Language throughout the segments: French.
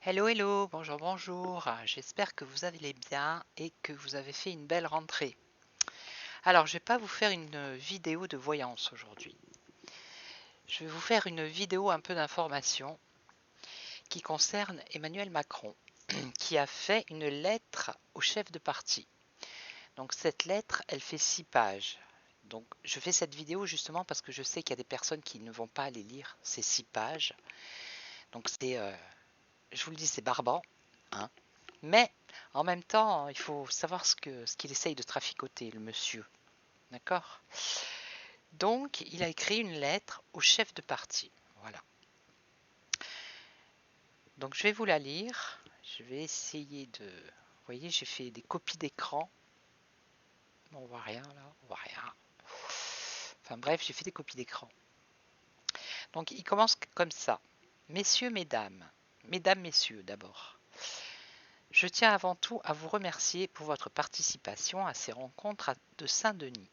Hello, hello, bonjour, bonjour. J'espère que vous allez bien et que vous avez fait une belle rentrée. Alors, je vais pas vous faire une vidéo de voyance aujourd'hui. Je vais vous faire une vidéo un peu d'information qui concerne Emmanuel Macron, qui a fait une lettre au chef de parti. Donc, cette lettre, elle fait 6 pages. Donc, je fais cette vidéo justement parce que je sais qu'il y a des personnes qui ne vont pas aller lire ces 6 pages. Donc, je vous le dis, c'est barbant, hein. Mais en même temps, il faut savoir ce qu'il essaye de traficoter, le monsieur. D'accord? Donc, il a écrit une lettre au chef de parti. Voilà. Donc, je vais vous la lire. Je vais essayer de. Vous voyez, j'ai fait des copies d'écran. Bon, on voit rien là. On voit rien. Enfin bref, j'ai fait des copies d'écran. Donc, il commence comme ça. Messieurs, mesdames. Mesdames, messieurs, d'abord. Je tiens avant tout à vous remercier pour votre participation à ces rencontres de Saint-Denis.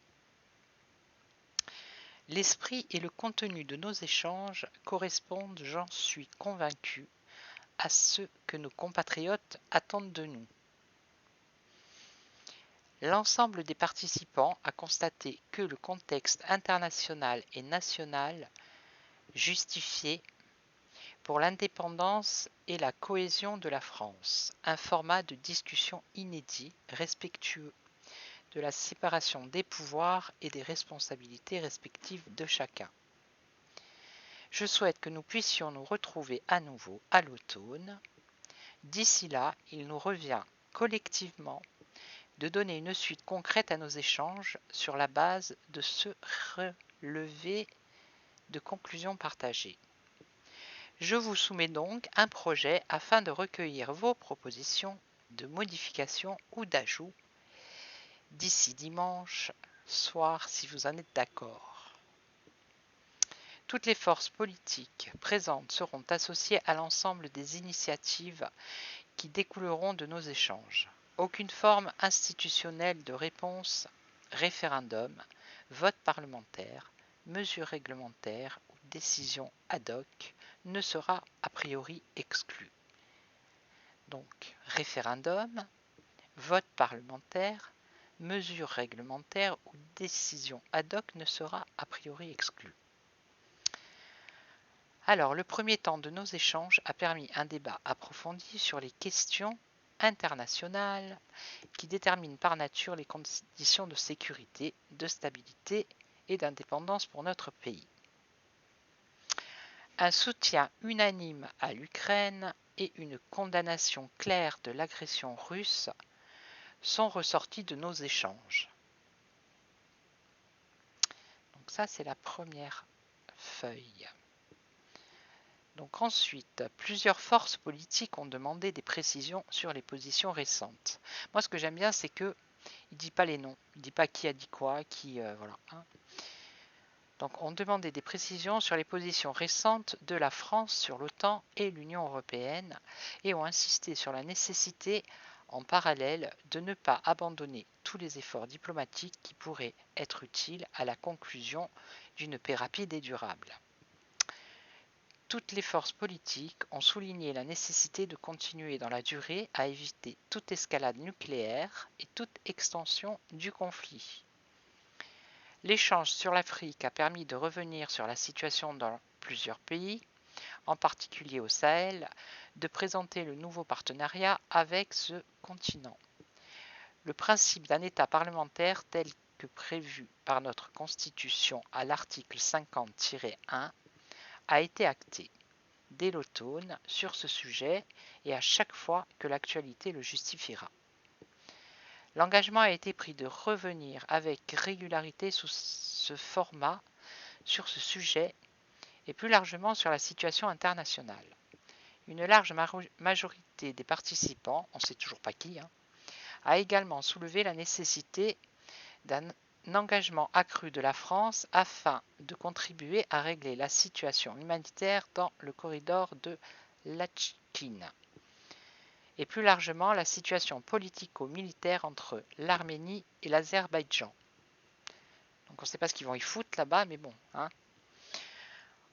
L'esprit et le contenu de nos échanges correspondent, j'en suis convaincu, à ce que nos compatriotes attendent de nous. L'ensemble des participants a constaté que le contexte international et national justifiait pour l'indépendance et la cohésion de la France un format de discussion inédit, respectueux de la séparation des pouvoirs et des responsabilités respectives de chacun. Je souhaite que nous puissions nous retrouver à nouveau à l'automne. D'ici là, il nous revient collectivement de donner une suite concrète à nos échanges sur la base de ce relevé de conclusions partagées. Je vous soumets donc un projet afin de recueillir vos propositions de modification ou d'ajout d'ici dimanche soir si vous en êtes d'accord. Toutes les forces politiques présentes seront associées à l'ensemble des initiatives qui découleront de nos échanges. Aucune forme institutionnelle de réponse, référendum, vote parlementaire, mesures réglementaires ou décision ad hoc ne sera a priori exclue. Donc, référendum, vote parlementaire, mesures réglementaires ou décision ad hoc ne sera a priori exclue. Alors, le premier temps de nos échanges a permis un débat approfondi sur les questions internationales qui déterminent par nature les conditions de sécurité, de stabilité et d'indépendance pour notre pays. Un soutien unanime à l'Ukraine et une condamnation claire de l'agression russe sont ressortis de nos échanges. Donc ça, c'est la première feuille. Donc ensuite, plusieurs forces politiques ont demandé des précisions sur les positions récentes. Moi, ce que j'aime bien, c'est que il dit pas les noms, il dit pas qui a dit quoi, voilà. Hein. Donc, on demandait des précisions sur les positions récentes de la France sur l'OTAN et l'Union européenne et ont insisté sur la nécessité, en parallèle, de ne pas abandonner tous les efforts diplomatiques qui pourraient être utiles à la conclusion d'une paix rapide et durable. Toutes les forces politiques ont souligné la nécessité de continuer dans la durée à éviter toute escalade nucléaire et toute extension du conflit. L'échange sur l'Afrique a permis de revenir sur la situation dans plusieurs pays, en particulier au Sahel, de présenter le nouveau partenariat avec ce continent. Le principe d'un État parlementaire tel que prévu par notre Constitution à l'article 50-1 a été acté dès l'automne sur ce sujet et à chaque fois que l'actualité le justifiera. L'engagement a été pris de revenir avec régularité sous ce format sur ce sujet et plus largement sur la situation internationale. Une large majorité des participants, on ne sait toujours pas qui, a également soulevé la nécessité d'un engagement accru de la France afin de contribuer à régler la situation humanitaire dans le corridor de Lachine et plus largement la situation politico-militaire entre l'Arménie et l'Azerbaïdjan. Donc on ne sait pas ce qu'ils vont y foutre là-bas, mais bon.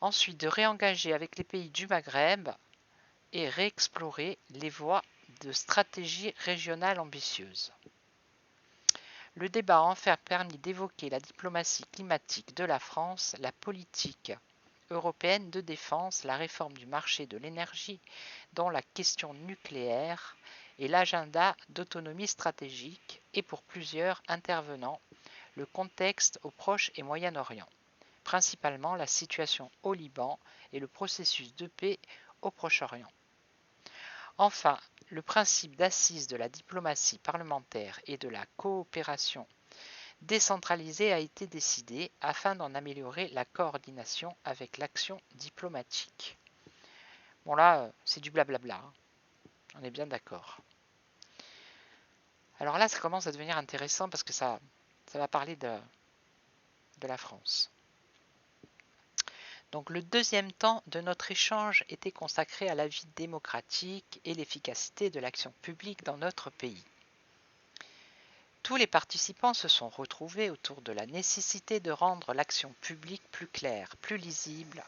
Ensuite, de réengager avec les pays du Maghreb et réexplorer les voies de stratégie régionale ambitieuse. Le débat a enfin permis d'évoquer la diplomatie climatique de la France, la politique européenne de défense, la réforme du marché de l'énergie, dont la question nucléaire et l'agenda d'autonomie stratégique, et pour plusieurs intervenants, le contexte au Proche et Moyen-Orient, principalement la situation au Liban et le processus de paix au Proche-Orient. Enfin, le principe d'assise de la diplomatie parlementaire et de la coopération décentralisée a été décidé afin d'en améliorer la coordination avec l'action diplomatique. Bon là, c'est du blablabla, hein. On est bien d'accord. Alors là, ça commence à devenir intéressant parce que ça va parler de la France. Donc le deuxième temps de notre échange était consacré à la vie démocratique et l'efficacité de l'action publique dans notre pays. Tous les participants se sont retrouvés autour de la nécessité de rendre l'action publique plus claire, plus lisible,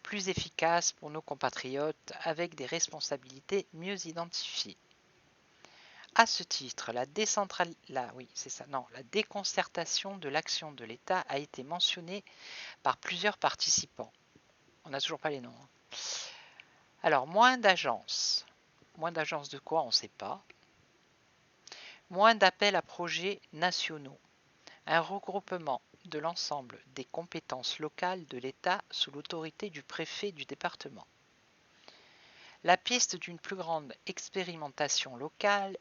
plus efficace pour nos compatriotes, avec des responsabilités mieux identifiées. À ce titre, la déconcertation de l'action de l'État a été mentionnée par plusieurs participants. On n'a toujours pas les noms. Alors, moins d'agences. Moins d'agences de quoi, on ne sait pas. Moins d'appels à projets nationaux. Un regroupement de l'ensemble des compétences locales de l'État sous l'autorité du préfet du département. La piste d'une plus grande expérimentation locale,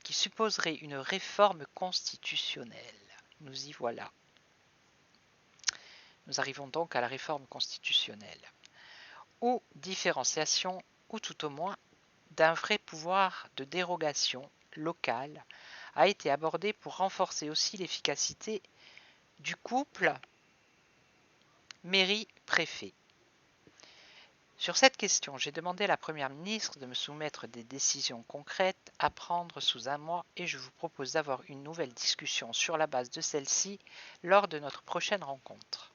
qui supposerait une réforme constitutionnelle. Nous y voilà. Nous arrivons donc à la réforme constitutionnelle. Ou différenciation, ou tout au moins d'un vrai pouvoir de dérogation locale, a été abordé pour renforcer aussi l'efficacité du couple mairie-préfet. Sur cette question, j'ai demandé à la Première ministre de me soumettre des décisions concrètes à prendre sous un mois et je vous propose d'avoir une nouvelle discussion sur la base de celle-ci lors de notre prochaine rencontre.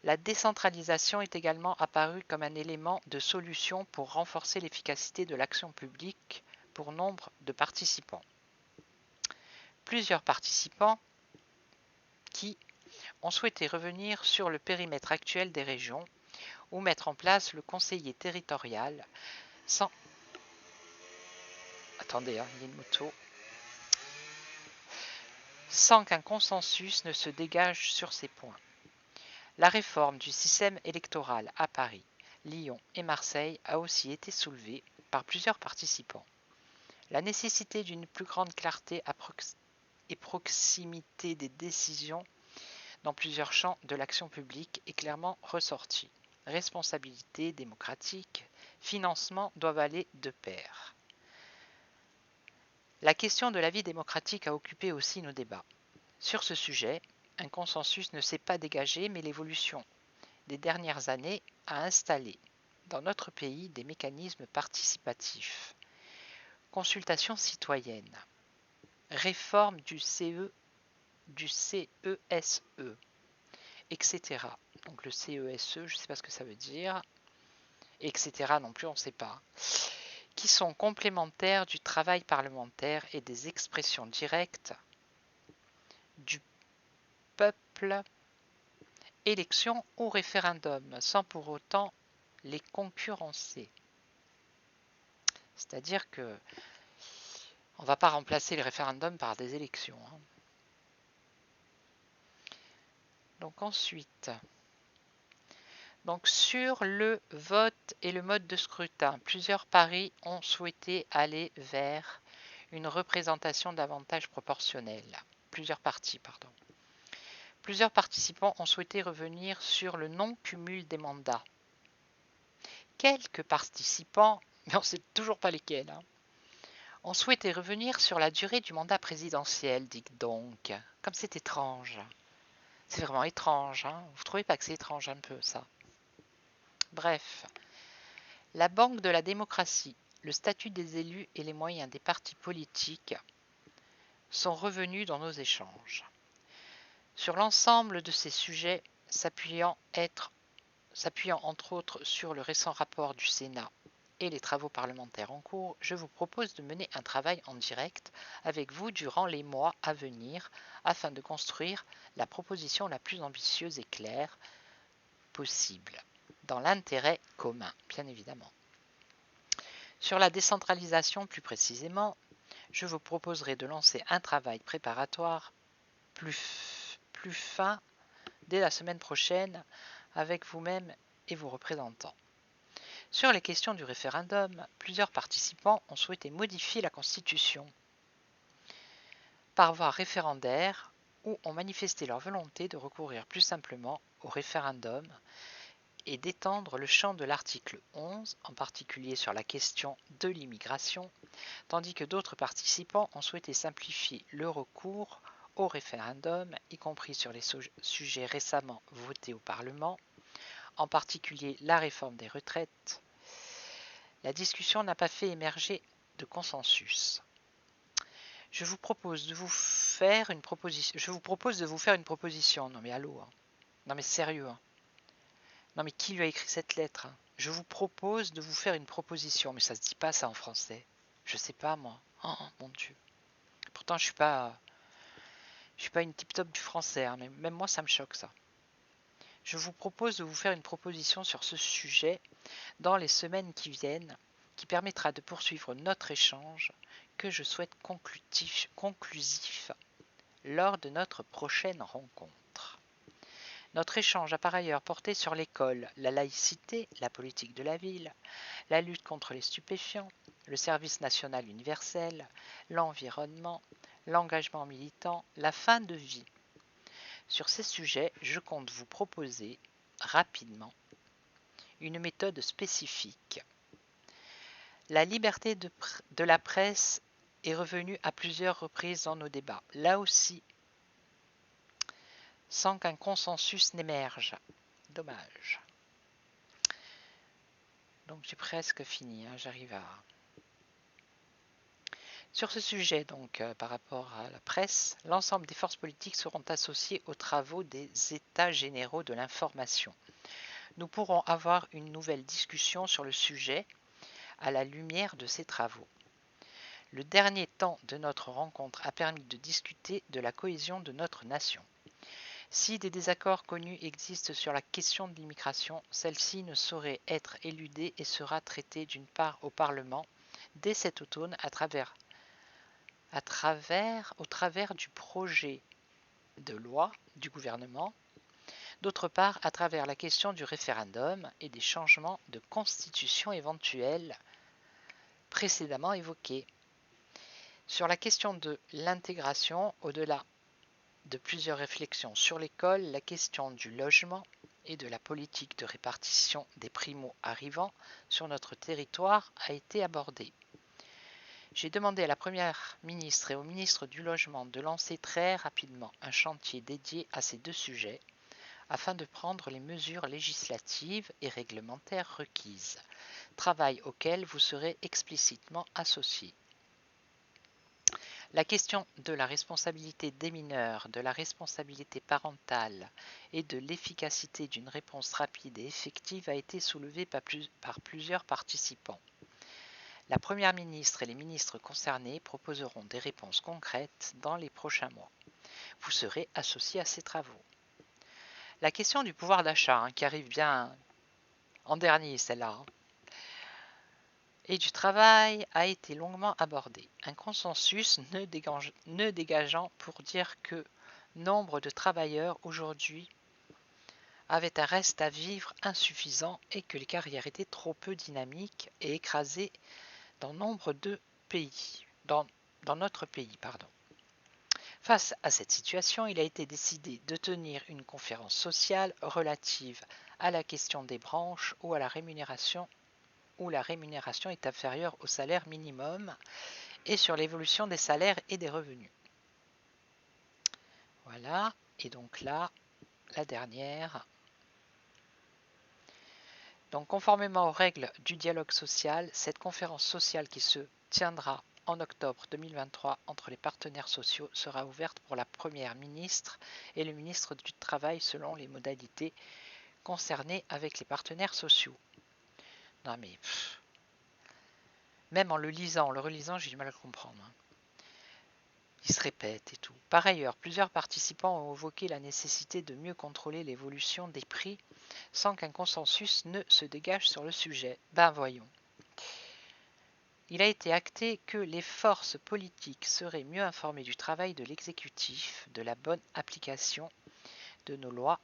La décentralisation est également apparue comme un élément de solution pour renforcer l'efficacité de l'action publique pour nombre de participants. Plusieurs participants qui ont souhaité revenir sur le périmètre actuel des régions ou mettre en place le conseiller territorial sans... Attendez, il y a une moto. Sans qu'un consensus ne se dégage sur ces points. La réforme du système électoral à Paris, Lyon et Marseille a aussi été soulevée par plusieurs participants. La nécessité d'une plus grande clarté et proximité des décisions dans plusieurs champs de l'action publique est clairement ressortie. Responsabilité démocratique, financement doivent aller de pair. La question de la vie démocratique a occupé aussi nos débats. Sur ce sujet, un consensus ne s'est pas dégagé, mais l'évolution des dernières années a installé dans notre pays des mécanismes participatifs. Consultation citoyenne, réforme du CESE, etc. Donc le CESE, je ne sais pas ce que ça veut dire, etc. non plus, on ne sait pas. Qui sont complémentaires du travail parlementaire et des expressions directes du peuple, élection ou référendum, sans pour autant les concurrencer. C'est-à-dire que on ne va pas remplacer les référendums par des élections. Donc ensuite, sur le vote et le mode de scrutin, plusieurs paris ont souhaité aller vers une représentation davantage proportionnelle. Plusieurs participants ont souhaité revenir sur le non-cumul des mandats. Quelques participants, mais on ne sait toujours pas lesquels, ont souhaité revenir sur la durée du mandat présidentiel, dites donc. Comme c'est étrange. C'est vraiment étrange, hein. Vous ne trouvez pas que c'est étrange un peu, ça? Bref. La Banque de la démocratie, le statut des élus et les moyens des partis politiques sont revenus dans nos échanges. Sur l'ensemble de ces sujets, s'appuyant entre autres sur le récent rapport du Sénat et les travaux parlementaires en cours, je vous propose de mener un travail en direct avec vous durant les mois à venir afin de construire la proposition la plus ambitieuse et claire possible, dans l'intérêt commun, bien évidemment. Sur la décentralisation, plus précisément, je vous proposerai de lancer un travail préparatoire plus fin dès la semaine prochaine avec vous-même et vos représentants. Sur les questions du référendum, plusieurs participants ont souhaité modifier la Constitution par voie référendaire ou ont manifesté leur volonté de recourir plus simplement au référendum et d'étendre le champ de l'article 11, en particulier sur la question de l'immigration, tandis que d'autres participants ont souhaité simplifier le recours au référendum, y compris sur les sujets récemment votés au Parlement, en particulier la réforme des retraites. La discussion n'a pas fait émerger de consensus. Je vous propose de vous faire une proposition. Non mais allô, hein. Non mais sérieux. Hein. Non mais qui lui a écrit cette lettre, hein. Je vous propose de vous faire une proposition. Mais ça se dit pas ça en français. Je sais pas moi. Oh mon Dieu. Pourtant je suis pas une tip-top du français, hein, mais même moi ça me choque ça. Je vous propose de vous faire une proposition sur ce sujet dans les semaines qui viennent, qui permettra de poursuivre notre échange que je souhaite conclusif lors de notre prochaine rencontre. Notre échange a par ailleurs porté sur l'école, la laïcité, la politique de la ville, la lutte contre les stupéfiants, le service national universel, l'environnement, l'engagement militant, la fin de vie. Sur ces sujets, je compte vous proposer rapidement une méthode spécifique. La liberté de la presse est revenue à plusieurs reprises dans nos débats, là aussi sans qu'un consensus n'émerge. Dommage. Donc j'ai presque fini, hein, j'arrive à... Sur ce sujet, donc, par rapport à la presse, l'ensemble des forces politiques seront associées aux travaux des États généraux de l'information. Nous pourrons avoir une nouvelle discussion sur le sujet à la lumière de ces travaux. Le dernier temps de notre rencontre a permis de discuter de la cohésion de notre nation. Si des désaccords connus existent sur la question de l'immigration, celle-ci ne saurait être éludée et sera traitée d'une part au Parlement dès cet automne au travers du projet de loi du gouvernement, d'autre part à travers la question du référendum et des changements de constitution éventuels précédemment évoqués. Sur la question de l'intégration, au-delà de plusieurs réflexions sur l'école, la question du logement et de la politique de répartition des primo-arrivants sur notre territoire a été abordée. J'ai demandé à la Première ministre et au ministre du Logement de lancer très rapidement un chantier dédié à ces deux sujets afin de prendre les mesures législatives et réglementaires requises, travail auquel vous serez explicitement associés. La question de la responsabilité des mineurs, de la responsabilité parentale et de l'efficacité d'une réponse rapide et effective a été soulevée par plusieurs participants. La Première ministre et les ministres concernés proposeront des réponses concrètes dans les prochains mois. Vous serez associés à ces travaux. La question du pouvoir d'achat, qui arrive bien en dernier, celle-là, et du travail a été longuement abordée. Un consensus ne dégageant pour dire que nombre de travailleurs aujourd'hui avaient un reste à vivre insuffisant et que les carrières étaient trop peu dynamiques et écrasées dans nombre de pays, dans notre pays. Face à cette situation, il a été décidé de tenir une conférence sociale relative à la question des branches ou à la rémunération où la rémunération est inférieure au salaire minimum et sur l'évolution des salaires et des revenus. Voilà, et donc là, la dernière. Donc conformément aux règles du dialogue social, cette conférence sociale qui se tiendra en octobre 2023 entre les partenaires sociaux sera ouverte pour la Première ministre et le ministre du Travail selon les modalités concernées avec les partenaires sociaux. Non mais, même en le lisant, en le relisant, j'ai du mal à le comprendre. Il se répète et tout. Par ailleurs, plusieurs participants ont évoqué la nécessité de mieux contrôler l'évolution des prix sans qu'un consensus ne se dégage sur le sujet. Ben voyons. Il a été acté que les forces politiques seraient mieux informées du travail de l'exécutif, de la bonne application de nos lois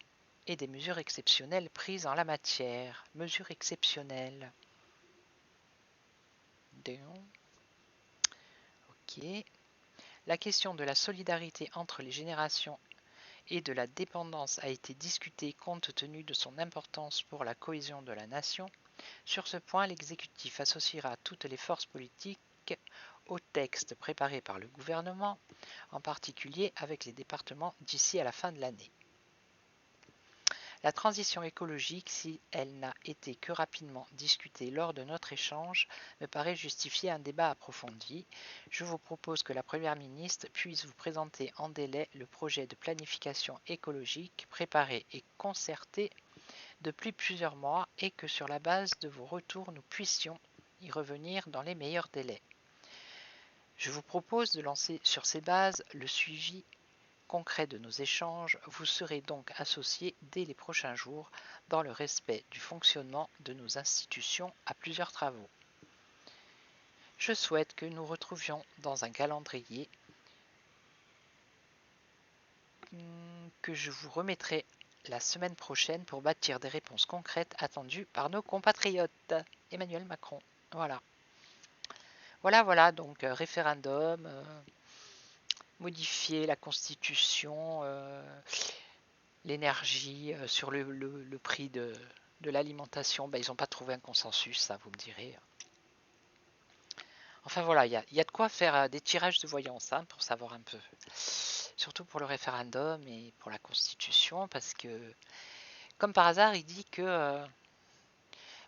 et des mesures exceptionnelles prises en la matière. Mesures exceptionnelles. Ok. La question de la solidarité entre les générations et de la dépendance a été discutée compte tenu de son importance pour la cohésion de la nation. Sur ce point, l'exécutif associera toutes les forces politiques au texte préparé par le gouvernement, en particulier avec les départements d'ici à la fin de l'année. La transition écologique, si elle n'a été que rapidement discutée lors de notre échange, me paraît justifier un débat approfondi. Je vous propose que la Première ministre puisse vous présenter en délai le projet de planification écologique préparé et concerté depuis plusieurs mois et que sur la base de vos retours, nous puissions y revenir dans les meilleurs délais. Je vous propose de lancer sur ces bases le suivi concret de nos échanges. Vous serez donc associés dès les prochains jours dans le respect du fonctionnement de nos institutions à plusieurs travaux. Je souhaite que nous retrouvions dans un calendrier que je vous remettrai la semaine prochaine pour bâtir des réponses concrètes attendues par nos compatriotes. Emmanuel Macron. Voilà. Voilà, donc référendum, modifier la constitution, l'énergie, sur le prix de l'alimentation, ben, ils n'ont pas trouvé un consensus, ça vous me direz. Enfin voilà, il y a de quoi faire des tirages de voyance hein, pour savoir un peu. Surtout pour le référendum et pour la constitution, parce que, comme par hasard, il dit que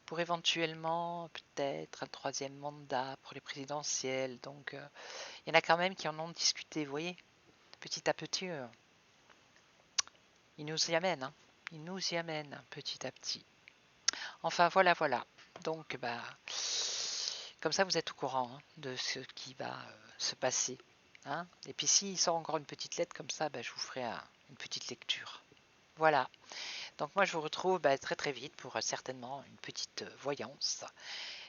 pour éventuellement peut-être un troisième mandat pour les présidentielles, donc il y en a quand même qui en ont discuté, vous voyez, petit à petit, il nous y amène, hein. Il nous y amène petit à petit. Enfin voilà. Donc bah comme ça vous êtes au courant hein, de ce qui va se passer. Hein. Et puis s'il sort encore une petite lettre comme ça, bah, je vous ferai une petite lecture. Voilà. Donc moi je vous retrouve très très vite pour certainement une petite voyance.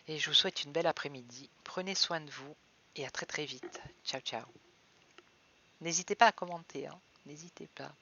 Et je vous souhaite une belle après-midi. Prenez soin de vous et à très très vite. Ciao ciao. N'hésitez pas à commenter, hein. N'hésitez pas.